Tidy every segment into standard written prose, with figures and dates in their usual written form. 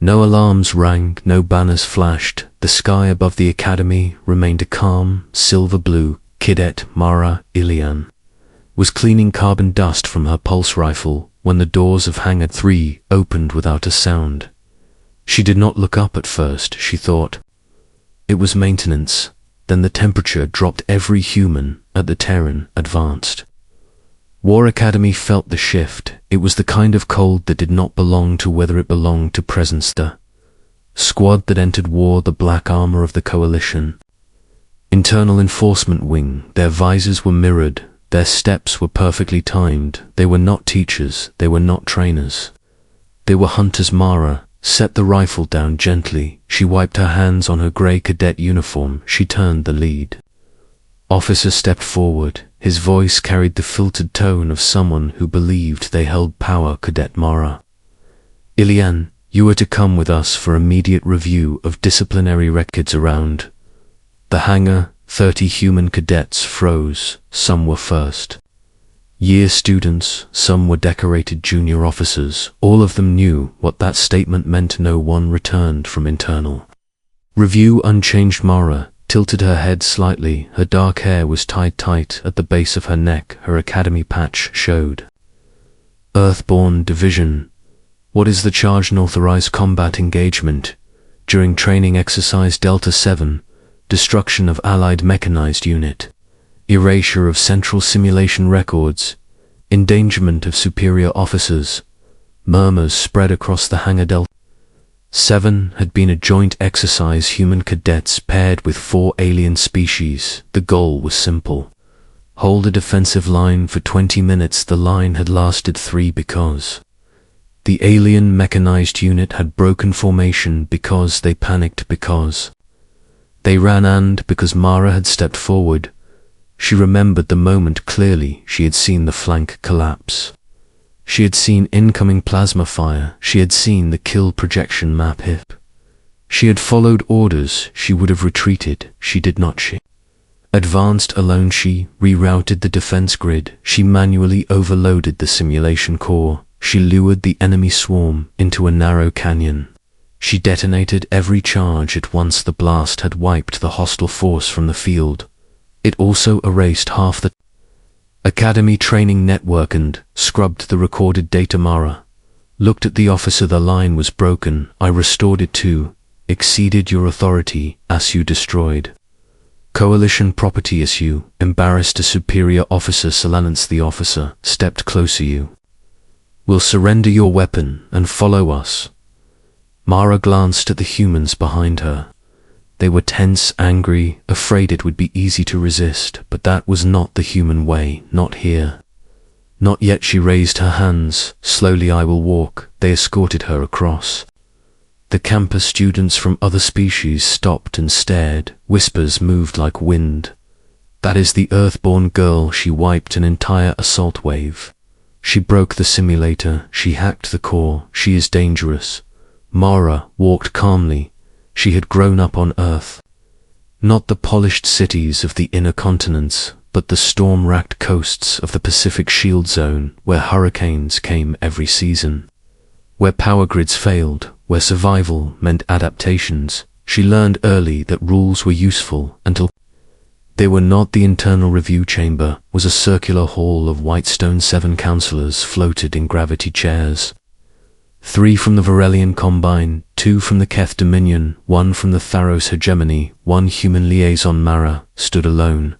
No alarms rang, no banners flashed. The sky above the academy remained a calm, silver blue. Cadet Mara Ilian was cleaning carbon dust from her pulse rifle when the doors of Hangar 3 opened without a sound. She did not look up at first, she thought. It was maintenance. Then the temperature dropped. Every human at the Terran advanced. War Academy felt the shift. It was the kind of cold that did not belong to whether it belonged to presence. The squad that entered wore the black armor of the Coalition. Internal Enforcement Wing. Their visors were mirrored. Their steps were perfectly timed. They were not teachers. They were not trainers. They were hunters. Mara set the rifle down gently. She wiped her hands on her grey cadet uniform. She turned the lead. Officer stepped forward. His voice carried the filtered tone of someone who believed they held power. Cadet Mara Ilian, you are to come with us for immediate review of disciplinary records around the hangar. 30 human cadets froze. Some were first-year students, some were decorated junior officers. All of them knew what that statement meant. No one returned from internal review unchanged. Mara tilted her head slightly. Her dark hair was tied tight at the base of her neck. Her academy patch showed. Earthborn Division. What is the charge? Unauthorized combat engagement during training exercise Delta 7. Destruction of Allied mechanized unit. Erasure of central simulation records. Endangerment of superior officers. Murmurs spread across the hangar. Delta 7 had been a joint exercise. Human cadets paired with 4 alien species. The goal was simple. Hold a defensive line for 20 minutes. The line had lasted 3 because the alien mechanized unit had broken formation, because they panicked, because they ran, and because Mara had stepped forward. She remembered the moment clearly. She had seen the flank collapse. She had seen incoming plasma fire. She had seen the kill projection map. If she had followed orders, she would have retreated. She did not. She advanced alone. She rerouted the defense grid. She manually overloaded the simulation core. She lured the enemy swarm into a narrow canyon. She detonated every charge at once. The blast had wiped the hostile force from the field. It also erased half the Academy training network and scrubbed the recorded data. Mara looked at the officer. The line was broken. I restored it too. Exceeded your authority. As you destroyed Coalition property. As you embarrassed a superior officer. Silence. The officer stepped closer. You will surrender your weapon and follow us. Mara glanced at the humans behind her. They were tense, angry, afraid it would be easy to resist, but that was not the human way, not here. Not yet. She raised her hands. Slowly. I will walk. They escorted her across. The campus. Students from other species stopped and stared. Whispers moved like wind. That is the Earthborn girl. She wiped an entire assault wave. She broke the simulator. She hacked the core. She is dangerous. Mara walked calmly. She had grown up on Earth. Not the polished cities of the inner continents, but the storm-racked coasts of the Pacific Shield Zone, where hurricanes came every season, where power grids failed, where survival meant adaptations. She learned early that rules were useful until they were not. The internal review chamber was a circular hall of white stone. 7 counselors floated in gravity chairs. 3 from the Varelian Combine, 2 from the Keth Dominion, 1 from the Tharos Hegemony. 1 human liaison. Mara stood alone.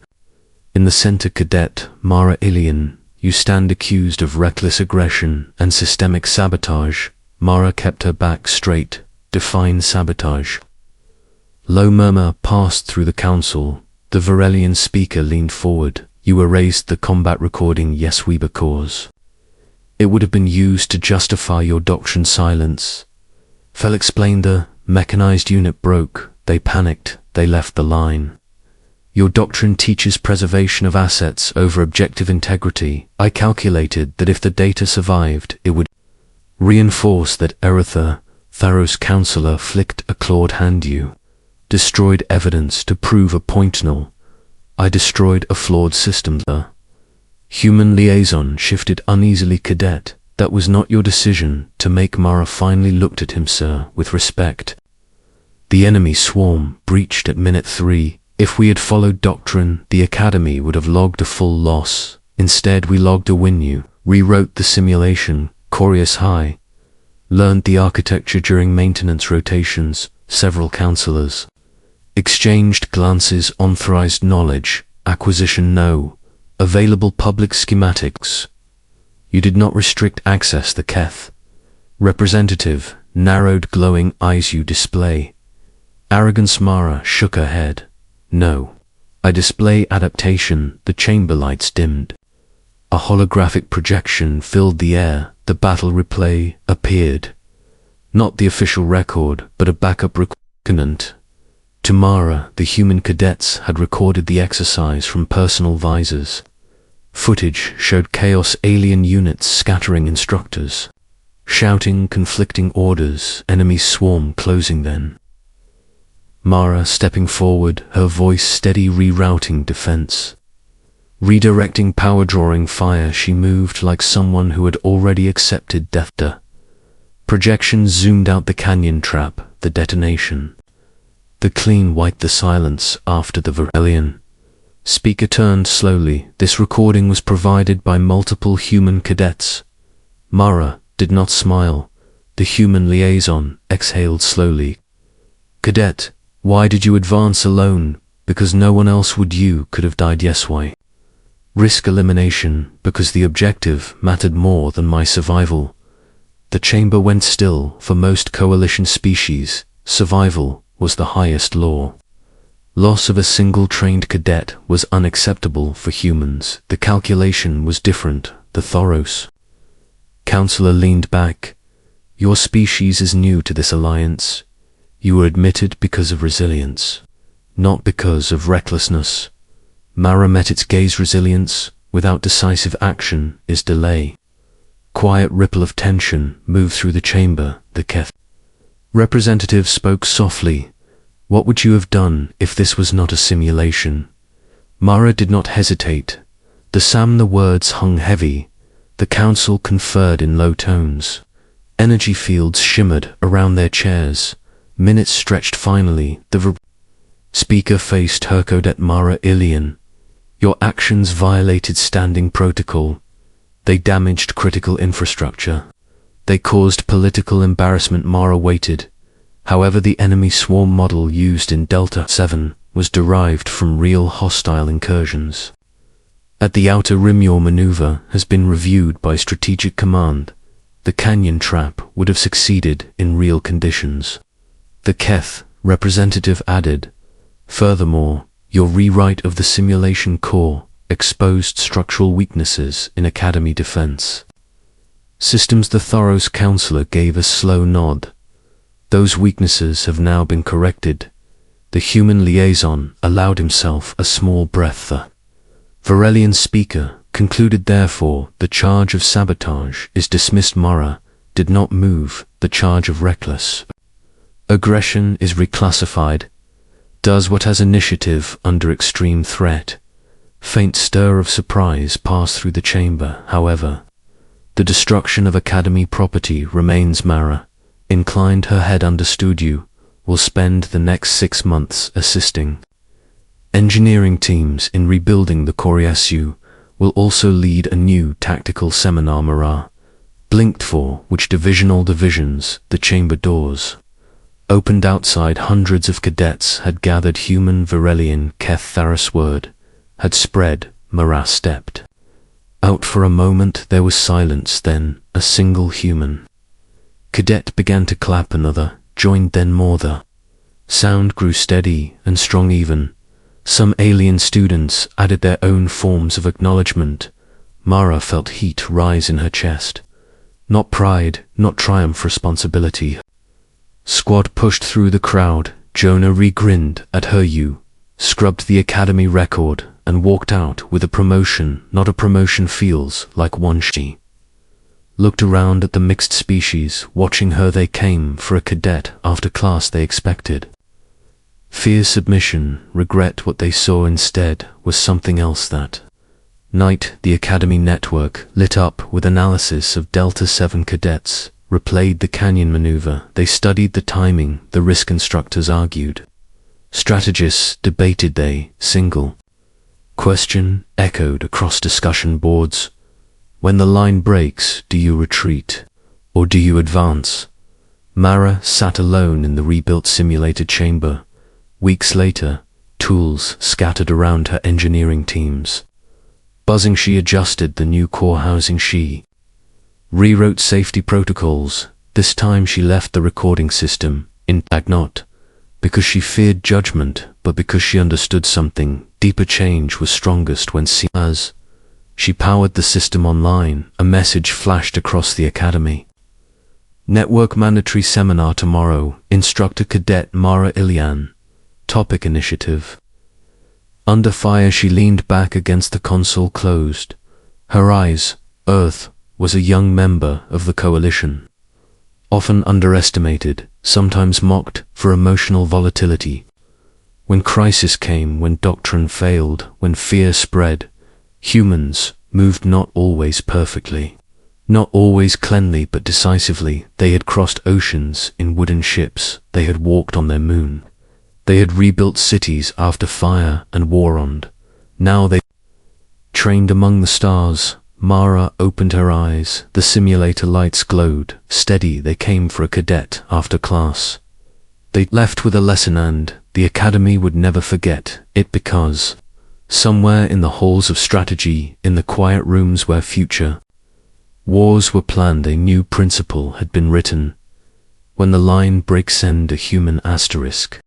In the center. Cadet Mara Ilian, you stand accused of reckless aggression and systemic sabotage. Mara kept her back straight. Define sabotage. Low murmur passed through the council. The Varelian speaker leaned forward. You erased the combat recording. Yes, we because it would have been used to justify your doctrine. Silence. Fell explained. The mechanized unit broke. They panicked. They left the line. Your doctrine teaches preservation of assets over objective integrity. I calculated that if the data survived, it would reinforce that Eretha, Tharos counselor, flicked a clawed hand. You destroyed evidence to prove a point. Null. I destroyed a flawed system. The human liaison shifted uneasily. Cadet, That was not your decision to make. Mara finally looked at him, sir, with respect. The enemy swarm breached at minute 3. If we had followed doctrine, the Academy would have logged a full loss. Instead, we logged a win. You rewrote the simulation, Corius High, learned the architecture during maintenance rotations. Several counselors exchanged glances. Authorized knowledge acquisition no. Available public schematics. You did not restrict access. The Keth representative narrowed glowing eyes. You display arrogance. Mara shook her head. No. I display adaptation. The chamber lights dimmed. A holographic projection filled the air. The battle replay appeared. Not the official record, but a backup recording. To Mara, the human cadets had recorded the exercise from personal visors. Footage showed chaos, alien units scattering instructors, shouting conflicting orders, enemy swarm closing. Then Mara stepping forward, her voice steady, rerouting defense, redirecting power, drawing fire. She moved like someone who had already accepted death. Projection zoomed out the canyon trap, the detonation, the clean white, the silence after the Varelian. Speaker turned slowly. This recording was provided by multiple human cadets. Mara did not smile. The human liaison exhaled slowly. Cadet, why did you advance alone? Because no one else would. You could have died. Yes, why? Risk elimination, because the objective mattered more than my survival. The chamber went still. For most coalition species, survival was the highest law. Loss of a single trained cadet was unacceptable. For humans, the calculation was different. The Thoros counselor leaned back. Your species is new to this alliance. You were admitted because of resilience, not because of recklessness. Mara met its gaze. Resilience without decisive action is delay. Quiet ripple of tension moved through the chamber. The Keth representative spoke softly. What would you have done if this was not a simulation? Mara did not hesitate. The words hung heavy. The council conferred in low tones. Energy fields shimmered around their chairs. Minutes stretched. Finally, the speaker faced her. Cadet Mara Ilian, your actions violated standing protocol. They damaged critical infrastructure. They caused political embarrassment. Mara waited. However, the enemy swarm model used in Delta 7 was derived from real hostile incursions. At the outer rim, your maneuver has been reviewed by Strategic Command. The canyon trap would have succeeded in real conditions. The Keth representative added, furthermore, your rewrite of the simulation core exposed structural weaknesses in Academy defense systems. The Thoros counselor gave a slow nod. Those weaknesses have now been corrected. The human liaison allowed himself a small breath. The Varelian speaker concluded, therefore, the charge of sabotage is dismissed. Mara did not move. The charge of reckless aggression is reclassified. Does what has initiative under extreme threat. Faint stir of surprise passed through the chamber. However, the destruction of Academy property remains. Mara inclined her head. Understood. You will spend the next 6 months assisting engineering teams in rebuilding the Corius. You will also lead a new tactical seminar. Mara blinked, for which divisional divisions. The chamber doors opened outside. Hundreds of cadets had gathered. Human Varelian Keth Tharis word had spread. Mara stepped out. For a moment there was silence. Then a single human cadet began to clap. Another joined, then more. The sound grew steady and strong. Even some alien students added their own forms of acknowledgement. Mara felt heat rise in her chest. Not pride, not triumph, responsibility. Squad pushed through the crowd. Jonah re-grinned at her. You scrubbed the Academy record and walked out with a promotion. Not a promotion feels like one. She looked around at the mixed species, watching her. They came for a cadet after class. They expected fear, submission, regret. What they saw instead was something else. That Night, the Academy network, lit up with analysis of Delta 7 cadets, replayed the canyon maneuver. They studied the timing, the risk instructors argued. Strategists debated, they single question echoed across discussion boards. When the line breaks, do you retreat or do you advance? Mara sat alone in the rebuilt simulated chamber. Weeks later, tools scattered around her engineering teams. Buzzing, she adjusted the new core housing. She rewrote safety protocols. This time she left the recording system intact, not because she feared judgment, but because she understood something deeper. Change was strongest when seen. As she powered the system online, a message flashed across the academy. Network mandatory seminar tomorrow. Instructor Cadet Mara Ilian. Topic: initiative. Under fire, she leaned back against the console, closed her eyes. Earth was a young member of the coalition, often underestimated, sometimes mocked for emotional volatility. When crisis came, when doctrine failed, when fear spread, humans moved, not always perfectly, not always cleanly, but decisively. They had crossed oceans in wooden ships, they had walked on their moon, they had rebuilt cities after fire and war. And now they trained among the stars. Mara opened her eyes. The simulator lights glowed. Steady, they came for a cadet after class. They left with a lesson, and the academy would never forget it, because somewhere in the halls of strategy, in the quiet rooms where future wars were planned, a new principle had been written. When the line breaks, send a human asterisk.